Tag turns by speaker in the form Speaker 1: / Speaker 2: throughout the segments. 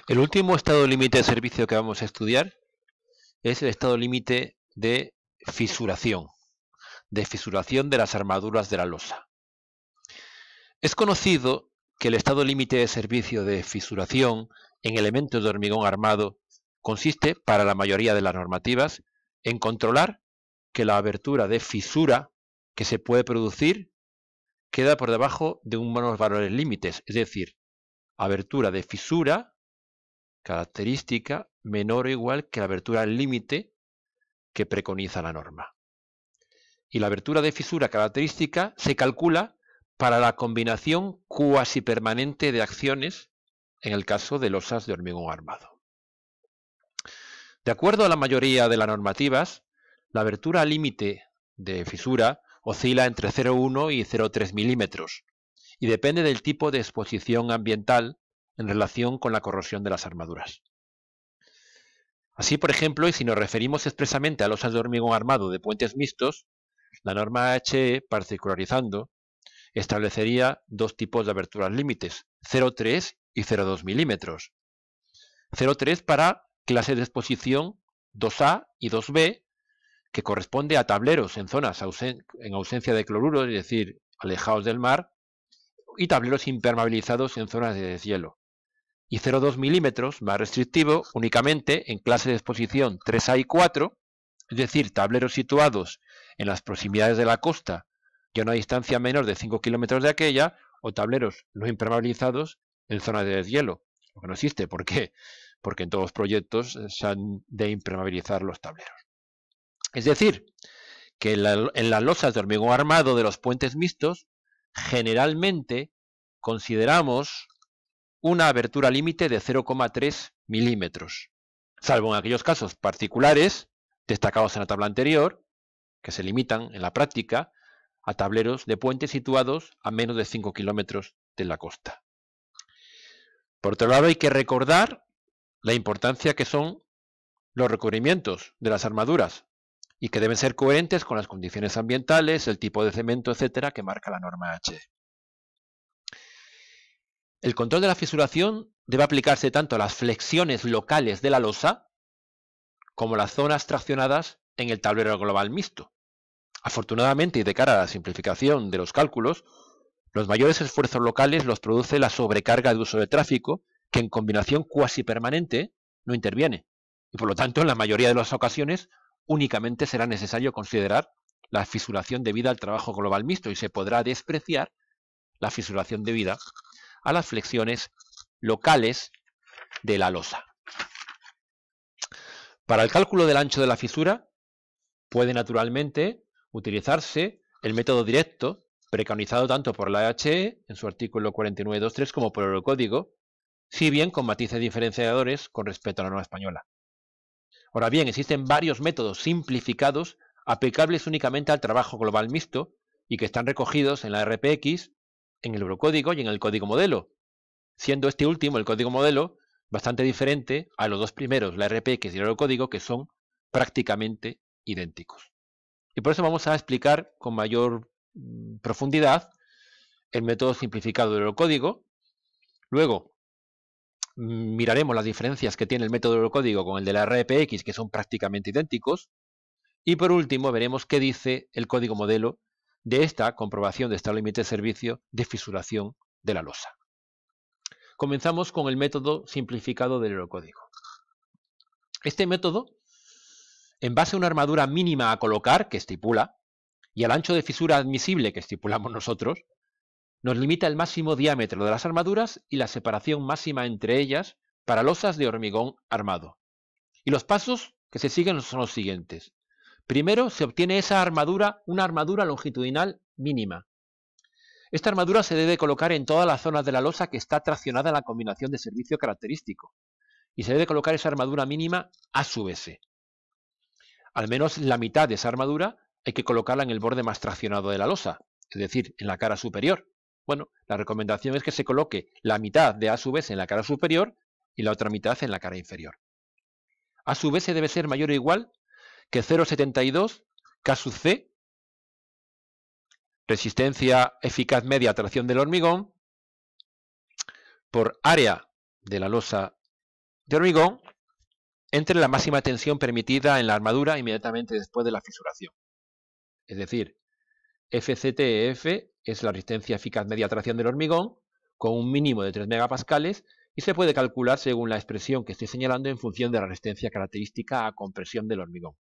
Speaker 1: El último estado límite de servicio que vamos a estudiar es el estado límite de fisuración de las armaduras de la losa. Es conocido que el estado límite de servicio de fisuración en elementos de hormigón armado consiste, para la mayoría de las normativas, en controlar que la abertura de fisura que se puede producir queda por debajo de unos valores límites, es decir, abertura de fisura característica menor o igual que la abertura límite que preconiza la norma. Y la abertura de fisura característica se calcula para la combinación cuasi permanente de acciones en el caso de losas de hormigón armado. De acuerdo a la mayoría de las normativas, la abertura límite de fisura oscila entre 0,1 y 0,3 milímetros y depende del tipo de exposición ambiental en relación con la corrosión de las armaduras. Así, por ejemplo, y si nos referimos expresamente a losas de hormigón armado de puentes mixtos, la norma HE, particularizando, establecería dos tipos de aberturas límites, 0,3 y 0,2 milímetros. 0,3 para clases de exposición 2A y 2B, que corresponde a tableros en zonas en ausencia de cloruro, es decir, alejados del mar, y tableros impermeabilizados en zonas de deshielo. Y 0,2 milímetros, más restrictivo, únicamente en clases de exposición 3A y 4, es decir, tableros situados en las proximidades de la costa y a una distancia menor de 5 kilómetros de aquella, o tableros no impermeabilizados en zonas de deshielo. Lo que no existe, ¿por qué? Porque en todos los proyectos se han de impermeabilizar los tableros. Es decir, que en las losas de hormigón armado de los puentes mixtos, generalmente consideramos una abertura límite de 0,3 milímetros, salvo en aquellos casos particulares destacados en la tabla anterior, que se limitan en la práctica a tableros de puentes situados a menos de 5 kilómetros de la costa. Por otro lado, hay que recordar la importancia que son los recubrimientos de las armaduras y que deben ser coherentes con las condiciones ambientales, el tipo de cemento, etcétera, que marca la norma HE. El control de la fisuración debe aplicarse tanto a las flexiones locales de la losa como a las zonas traccionadas en el tablero global mixto. Afortunadamente, y de cara a la simplificación de los cálculos, los mayores esfuerzos locales los produce la sobrecarga de uso de tráfico, que en combinación cuasi permanente no interviene. Y por lo tanto, en la mayoría de las ocasiones, únicamente será necesario considerar la fisuración debida al trabajo global mixto y se podrá despreciar la fisuración debida a las flexiones locales de la losa. Para el cálculo del ancho de la fisura, puede naturalmente utilizarse el método directo, preconizado tanto por la HE en su artículo 49.2.3 como por el código, si bien con matices diferenciadores con respecto a la norma española. Ahora bien, existen varios métodos simplificados aplicables únicamente al trabajo global mixto y que están recogidos en la RPX, en el Eurocódigo y en el código modelo, siendo este último, el código modelo, bastante diferente a los dos primeros, la RPX y el Eurocódigo, que son prácticamente idénticos. Y por eso vamos a explicar con mayor profundidad el método simplificado del Eurocódigo. Luego miraremos las diferencias que tiene el método del Eurocódigo con el de la RPX, que son prácticamente idénticos. Y por último veremos qué dice el código modelo de esta comprobación de estado límite de servicio de fisuración de la losa. Comenzamos con el método simplificado del Eurocódigo. Este método, en base a una armadura mínima a colocar, que estipula, y al ancho de fisura admisible que estipulamos nosotros, nos limita el máximo diámetro de las armaduras y la separación máxima entre ellas para losas de hormigón armado. Y los pasos que se siguen son los siguientes. Primero se obtiene esa armadura, una armadura longitudinal mínima. Esta armadura se debe colocar en todas las zonas de la losa que está traccionada en la combinación de servicio característico. Y se debe colocar esa armadura mínima A sub S. Al menos la mitad de esa armadura hay que colocarla en el borde más traccionado de la losa, es decir, en la cara superior. Bueno, la recomendación es que se coloque la mitad de A sub S en la cara superior y la otra mitad en la cara inferior. A sub S debe ser mayor o igual que 0,72 K sub C, resistencia eficaz media a tracción del hormigón, por área de la losa de hormigón entre la máxima tensión permitida en la armadura inmediatamente después de la fisuración. Es decir, FCTF es la resistencia eficaz media a tracción del hormigón con un mínimo de 3 megapascales y se puede calcular según la expresión que estoy señalando en función de la resistencia característica a compresión del hormigón.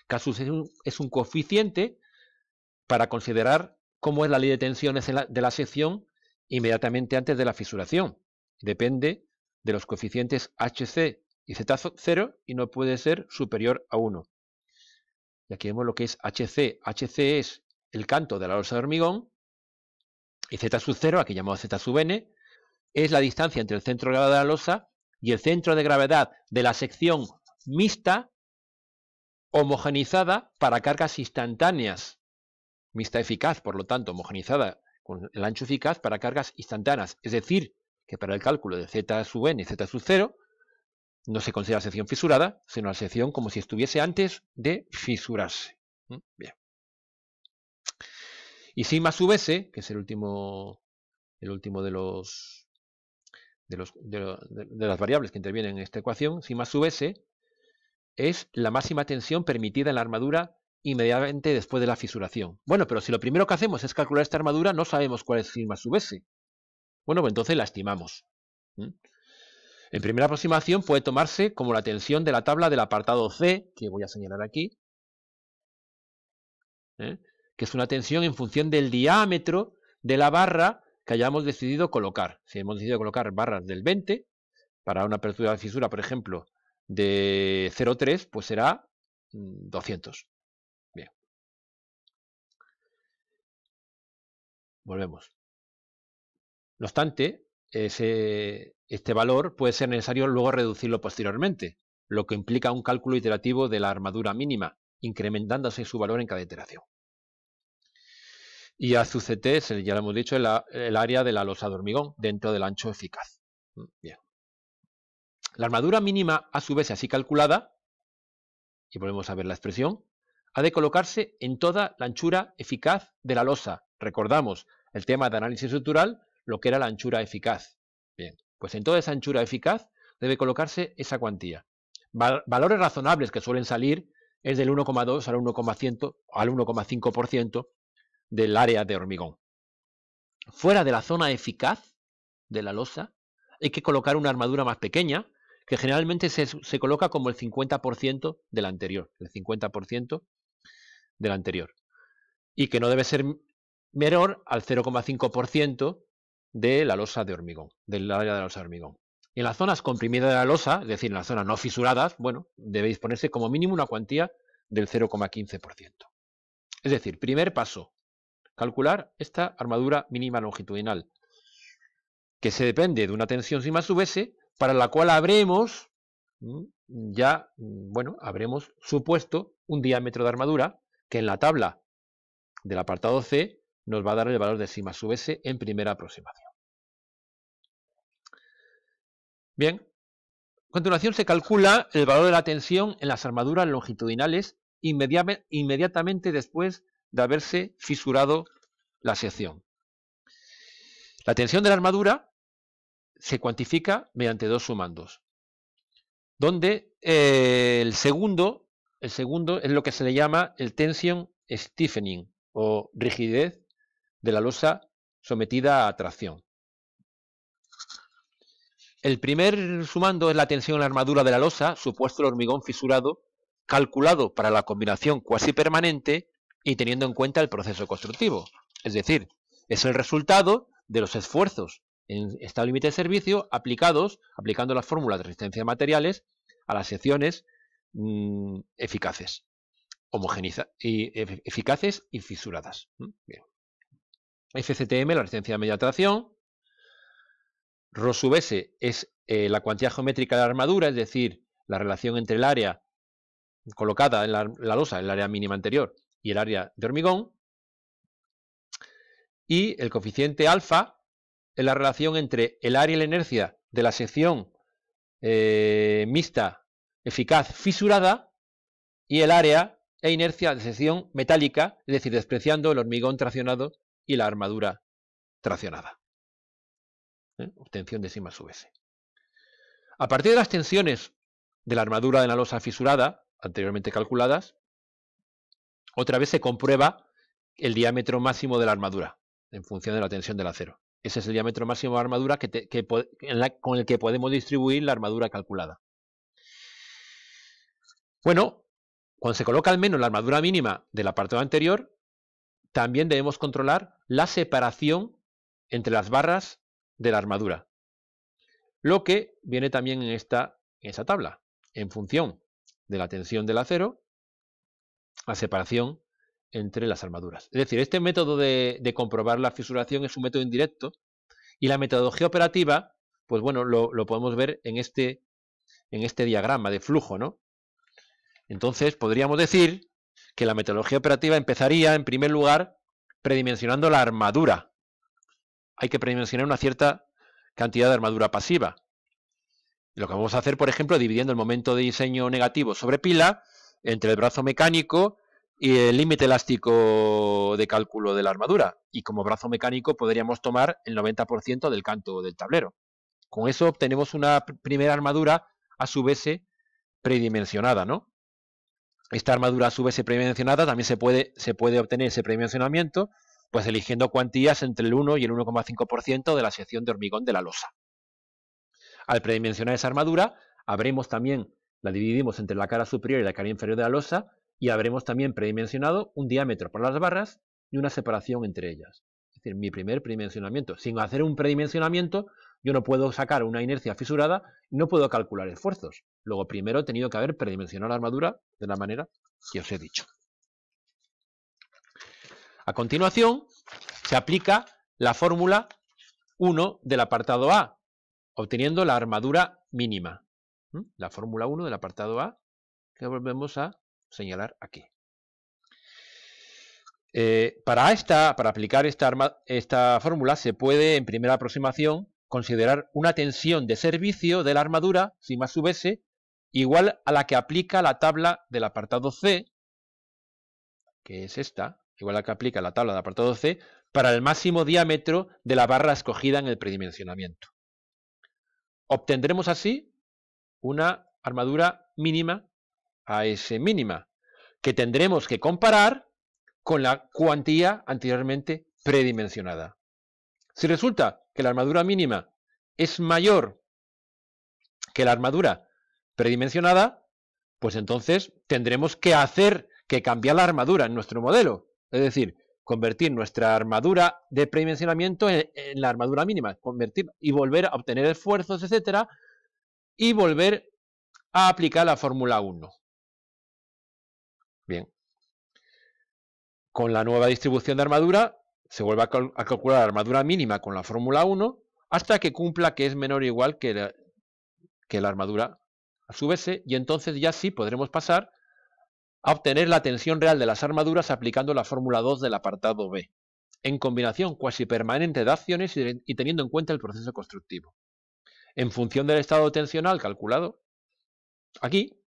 Speaker 1: Casus es un coeficiente para considerar cómo es la ley de tensiones de la sección inmediatamente antes de la fisuración. Depende de los coeficientes HC y Z0 y no puede ser superior a 1. Y aquí vemos lo que es HC. HC es el canto de la losa de hormigón y Z0, aquí llamado Z_n, es la distancia entre el centro de gravedad de la losa y el centro de gravedad de la sección mixta homogeneizada para cargas instantáneas. Mixta eficaz, por lo tanto, homogeneizada con el ancho eficaz para cargas instantáneas. Es decir, que para el cálculo de Z_n y Z0 no se considera sección fisurada, sino la sección como si estuviese antes de fisurarse. Bien. Y sigma sub s, que es el último de las variables que intervienen en esta ecuación, sigma sub s es la máxima tensión permitida en la armadura inmediatamente después de la fisuración. Bueno, pero si lo primero que hacemos es calcular esta armadura, no sabemos cuál es sigma sub s. Bueno, pues entonces la estimamos. En primera aproximación puede tomarse como la tensión de la tabla del apartado C, que voy a señalar aquí, que es una tensión en función del diámetro de la barra que hayamos decidido colocar. Si hemos decidido colocar barras del 20, para una apertura de fisura, por ejemplo, de 0,3, pues será 200. Bien. Volvemos. No obstante, este valor puede ser necesario luego reducirlo posteriormente, lo que implica un cálculo iterativo de la armadura mínima, incrementándose su valor en cada iteración. Y a su CT, ya lo hemos dicho, el área de la losa de hormigón dentro del ancho eficaz. Bien. La armadura mínima, a su vez así calculada, y volvemos a ver la expresión, ha de colocarse en toda la anchura eficaz de la losa. Recordamos el tema de análisis estructural, lo que era la anchura eficaz. Bien, pues en toda esa anchura eficaz debe colocarse esa cuantía. Valores razonables que suelen salir es del 1,2 al 1,5% del área de hormigón. Fuera de la zona eficaz de la losa hay que colocar una armadura más pequeña, que generalmente se coloca como el 50% del anterior, el 50% del anterior, y que no debe ser menor al 0,5% de la losa de hormigón, del área de la losa de hormigón. En las zonas comprimidas de la losa, es decir, en las zonas no fisuradas, bueno, debe disponerse como mínimo una cuantía del 0,15%. Es decir, primer paso, calcular esta armadura mínima longitudinal, que se depende de una tensión sigma sub s, para la cual habremos supuesto un diámetro de armadura que en la tabla del apartado C nos va a dar el valor de sigma sub s en primera aproximación. Bien, a continuación se calcula el valor de la tensión en las armaduras longitudinales inmediatamente después de haberse fisurado la sección. La tensión de la armadura se cuantifica mediante dos sumandos, donde el segundo es lo que se le llama el tension stiffening o rigidez de la losa sometida a tracción. El primer sumando es la tensión en la armadura de la losa, supuesto el hormigón fisurado, calculado para la combinación cuasi permanente y teniendo en cuenta el proceso constructivo. Es decir, es el resultado de los esfuerzos en estado límite de servicio aplicando las fórmulas de resistencia de materiales a las secciones eficaces, eficaces y fisuradas. Bien. FCTM, la resistencia de media tracción. Rho sub s es la cuantía geométrica de la armadura, es decir, la relación entre el área colocada en la losa, el área mínima anterior, y el área de hormigón. Y el coeficiente alfa es la relación entre el área y la inercia de la sección mixta eficaz fisurada y el área e inercia de sección metálica, es decir, despreciando el hormigón traccionado y la armadura traccionada. Obtención de sigma sub s. A partir de las tensiones de la armadura de la losa fisurada, anteriormente calculadas, otra vez se comprueba el diámetro máximo de la armadura, en función de la tensión del acero. Ese es el diámetro máximo de la armadura con el que podemos distribuir la armadura calculada. Bueno, cuando se coloca al menos la armadura mínima del apartado anterior, también debemos controlar la separación entre las barras de la armadura, lo que viene también en esa tabla, en función de la tensión del acero, la separación entre las armaduras. Es decir, este método de comprobar la fisuración es un método indirecto, y la metodología operativa, pues bueno, lo podemos ver en este diagrama de flujo, ¿no? Entonces, podríamos decir que la metodología operativa empezaría, en primer lugar, predimensionando la armadura. Hay que predimensionar una cierta cantidad de armadura pasiva. Lo que vamos a hacer, por ejemplo, dividiendo el momento de diseño negativo sobre pila entre el brazo mecánico y el límite elástico de cálculo de la armadura. Y como brazo mecánico podríamos tomar el 90% del canto del tablero. Con eso obtenemos una primera armadura a su vez predimensionada, ¿no? Esta armadura a su vez predimensionada también se puede obtener ese predimensionamiento pues eligiendo cuantías entre el 1 y el 1,5% de la sección de hormigón de la losa. Al predimensionar esa armadura, la dividimos entre la cara superior y la cara inferior de la losa, y habremos también predimensionado un diámetro para las barras y una separación entre ellas. Es decir, mi primer predimensionamiento. Sin hacer un predimensionamiento, yo no puedo sacar una inercia fisurada y no puedo calcular esfuerzos. Luego, primero he tenido que haber predimensionado la armadura de la manera que os he dicho. A continuación, se aplica la fórmula 1 del apartado A, obteniendo la armadura mínima. La fórmula 1 del apartado A, que volvemos a señalar aquí. Para aplicar esta fórmula se puede, en primera aproximación, considerar una tensión de servicio de la armadura, si más hubiese, igual a la que aplica la tabla del apartado C, que es esta, igual a la que aplica la tabla del apartado C, para el máximo diámetro de la barra escogida en el predimensionamiento. Obtendremos así una armadura mínima a S mínima, que tendremos que comparar con la cuantía anteriormente predimensionada. Si resulta que la armadura mínima es mayor que la armadura predimensionada, pues entonces tendremos que cambiar la armadura en nuestro modelo. Es decir, convertir nuestra armadura de predimensionamiento en la armadura mínima, y volver a obtener esfuerzos, etcétera, y volver a aplicar la fórmula 1. Bien. Con la nueva distribución de armadura, se vuelve a calcular la armadura mínima con la fórmula 1 hasta que cumpla que es menor o igual que la armadura a su vez, y entonces ya sí podremos pasar a obtener la tensión real de las armaduras aplicando la fórmula 2 del apartado B, en combinación cuasi permanente de acciones y teniendo en cuenta el proceso constructivo. En función del estado tensional calculado aquí,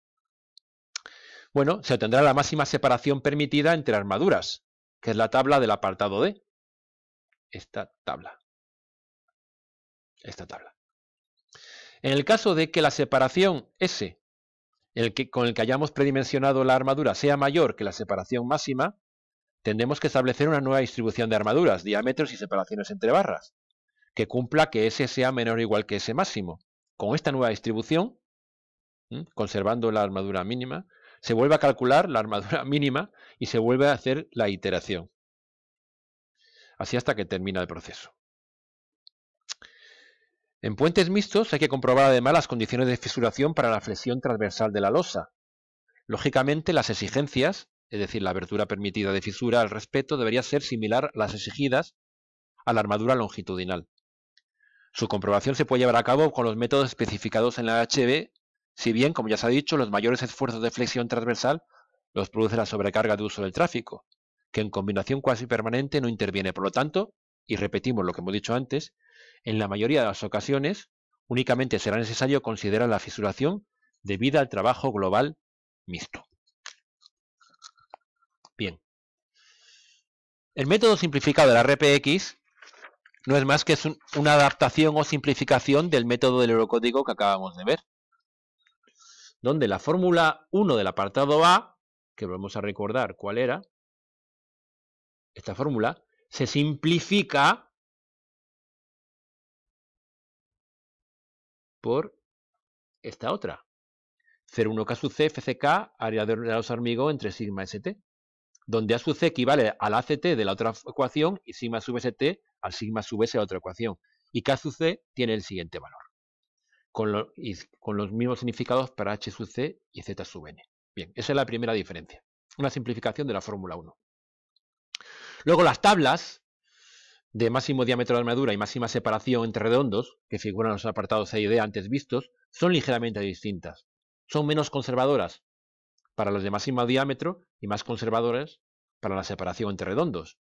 Speaker 1: bueno, se obtendrá la máxima separación permitida entre armaduras, que es la tabla del apartado D. Esta tabla. En el caso de que la separación S, con el que hayamos predimensionado la armadura, sea mayor que la separación máxima, tendremos que establecer una nueva distribución de armaduras, diámetros y separaciones entre barras, que cumpla que S sea menor o igual que S máximo. Con esta nueva distribución, conservando la armadura mínima, se vuelve a calcular la armadura mínima y se vuelve a hacer la iteración. Así hasta que termina el proceso. En puentes mixtos hay que comprobar además las condiciones de fisuración para la flexión transversal de la losa. Lógicamente, las exigencias, es decir, la abertura permitida de fisura al respecto, debería ser similar a las exigidas a la armadura longitudinal. Su comprobación se puede llevar a cabo con los métodos especificados en la HB, si bien, como ya se ha dicho, los mayores esfuerzos de flexión transversal los produce la sobrecarga de uso del tráfico, que en combinación cuasi permanente no interviene. Por lo tanto, y repetimos lo que hemos dicho antes, en la mayoría de las ocasiones únicamente será necesario considerar la fisuración debida al trabajo global mixto. Bien. El método simplificado de la RPX no es más que una adaptación o simplificación del método del eurocódigo que acabamos de ver, donde la fórmula 1 del apartado A, que vamos a recordar cuál era, esta fórmula, se simplifica por esta otra. 0,1K sub C FCK, área de la losa hormigón entre sigma ST, donde A sub C equivale al ACT de la otra ecuación y sigma sub ST al sigma sub S de la otra ecuación. Y K sub C tiene el siguiente valor, con los mismos significados para H sub C y Z sub N. Bien, esa es la primera diferencia, una simplificación de la fórmula 1. Luego las tablas de máximo diámetro de armadura y máxima separación entre redondos, que figuran en los apartados C y D antes vistos, son ligeramente distintas. Son menos conservadoras para los de máximo diámetro y más conservadoras para la separación entre redondos.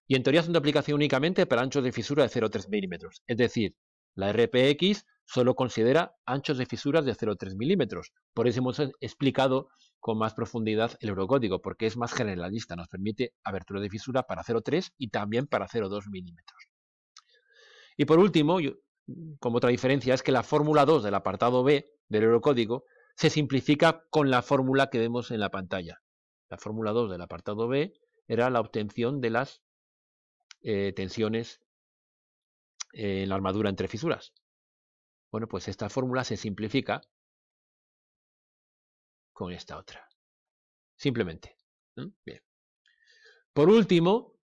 Speaker 1: Y en teoría son de aplicación únicamente para anchos de fisura de 0,3 milímetros. Es decir, la RPX solo considera anchos de fisuras de 0,3 milímetros. Por eso hemos explicado con más profundidad el eurocódigo, porque es más generalista, nos permite abertura de fisura para 0,3 y también para 0,2 milímetros. Y por último, como otra diferencia, es que la fórmula 2 del apartado B del eurocódigo se simplifica con la fórmula que vemos en la pantalla. La fórmula 2 del apartado B era la obtención de las tensiones en la armadura entre fisuras. Bueno, pues esta fórmula se simplifica con esta otra. Simplemente. Bien. Por último,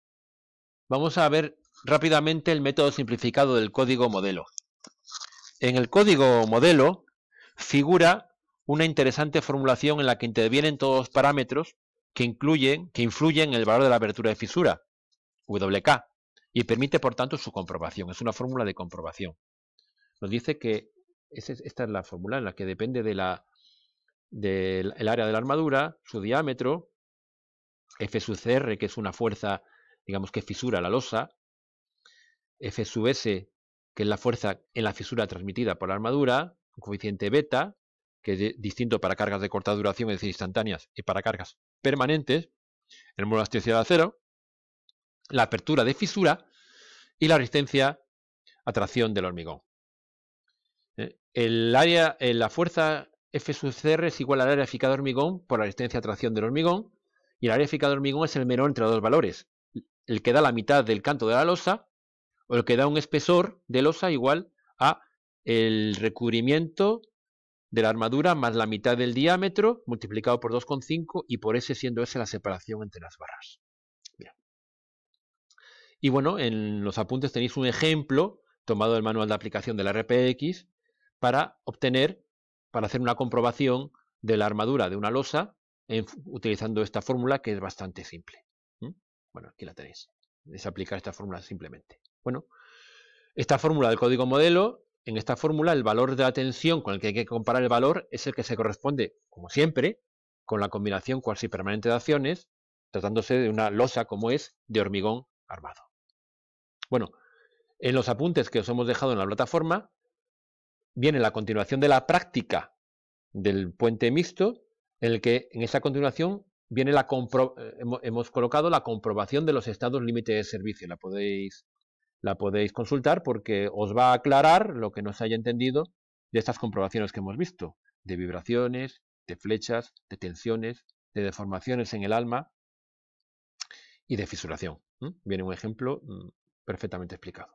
Speaker 1: vamos a ver rápidamente el método simplificado del código modelo. En el código modelo figura una interesante formulación en la que intervienen todos los parámetros que influyen en el valor de la abertura de fisura, WK, y permite por tanto su comprobación. Es una fórmula de comprobación. Nos dice que esta es la fórmula en la que depende del área de la armadura, su diámetro, F sub CR, que es una fuerza, digamos, que fisura la losa, F sub S, que es la fuerza en la fisura transmitida por la armadura, un coeficiente beta, que es distinto para cargas de corta duración, es decir, instantáneas, y para cargas permanentes, el modo de elasticidad a cero, la apertura de fisura y la resistencia a tracción del hormigón. La fuerza F sub CR es igual al área eficaz de hormigón por la resistencia a tracción del hormigón, y el área eficaz de hormigón es el menor entre los dos valores, el que da la mitad del canto de la losa o el que da un espesor de losa igual a el recubrimiento de la armadura más la mitad del diámetro multiplicado por 2,5 y por S siendo S la separación entre las barras. Bien. Y bueno, en los apuntes tenéis un ejemplo tomado del manual de aplicación de la RPX para hacer una comprobación de la armadura de una losa utilizando esta fórmula que es bastante simple. Bueno, aquí la tenéis. Es aplicar esta fórmula simplemente. Bueno, esta fórmula del código modelo, en esta fórmula el valor de la tensión con el que hay que comparar el valor es el que se corresponde, como siempre, con la combinación cuasi permanente de acciones, tratándose de una losa como es de hormigón armado. Bueno, en los apuntes que os hemos dejado en la plataforma viene la continuación de la práctica del puente mixto, en el que en esa continuación viene hemos colocado la comprobación de los estados límite de servicio. La podéis consultar porque os va a aclarar lo que no se haya entendido de estas comprobaciones que hemos visto, de vibraciones, de flechas, de tensiones, de deformaciones en el alma y de fisuración. Viene un ejemplo perfectamente explicado.